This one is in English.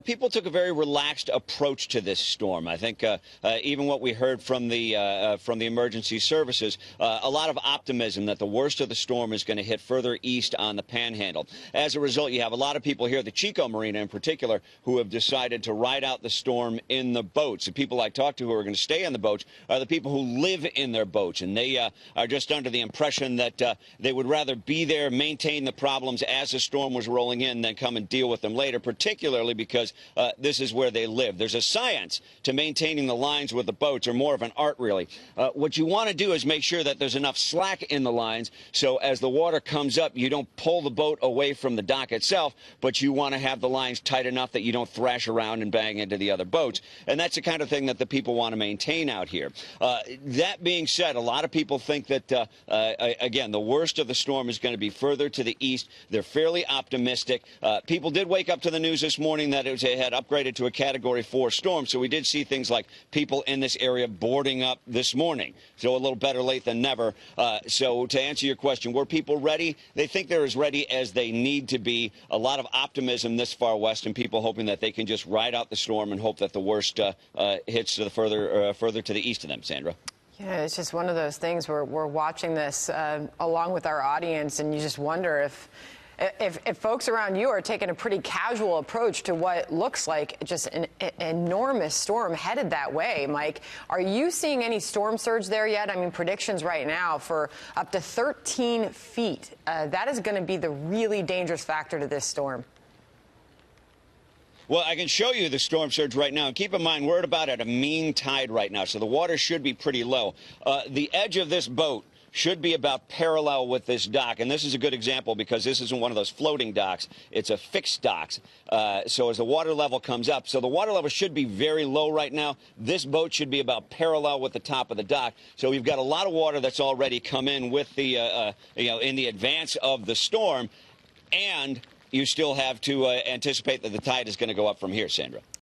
People took a very relaxed approach to this storm. I think even what we heard from the emergency services, a lot of optimism that the worst of the storm is going to hit further east on the Panhandle. As a result, you have a lot of people here, the Chico Marina in particular, who have decided to ride out the storm in the boats. The people I talked to who are going to stay on the boats are the people who live in their boats, and they are just under the impression that they would rather be there, maintain the problems as the storm was rolling in, than come and deal with them later, particularly because this is where they live. There's a science to maintaining the lines with the boats, or more of an art, really. What you want to do is make sure that there's enough slack in the lines, so as the water comes up, you don't pull the boat away from the dock itself, but you want to have the lines tight enough that you don't thrash around and bang into the other boats. And that's the kind of thing that the people want to maintain out here. That being said, a lot of people think that, again, the worst of the storm is going to be further to the east. They're fairly optimistic. People did wake up to the news this morning that it had upgraded to a Category 4 storm, so we did see things like people in this area boarding up this morning. So a little better late than never. So to answer your question, were people ready? They think they're as ready as they need to be. A lot of optimism this far west, and people hoping that they can just ride out the storm and hope that the worst hits to the further to the east of them. Sandra? Yeah, it's just one of those things where we're watching this along with our audience, and you just wonder if folks around you are taking a pretty casual approach to what looks like just an enormous storm headed that way. Mike, are you seeing any storm surge there yet? I mean, predictions right now for up to 13 feet. That is going to be the really dangerous factor to this storm. Well, I can show you the storm surge right now. And keep in mind, we're about at a mean tide right now, so the water should be pretty low. The edge of this boat should be about parallel with this dock. And this is a good example because this isn't one of those floating docks. It's a fixed dock. So as the water level comes up, so the water level should be very low right now. This boat should be about parallel with the top of the dock. So we've got a lot of water that's already come in with the, in the advance of the storm. And you still have to anticipate that the tide is going to go up from here, Sandra.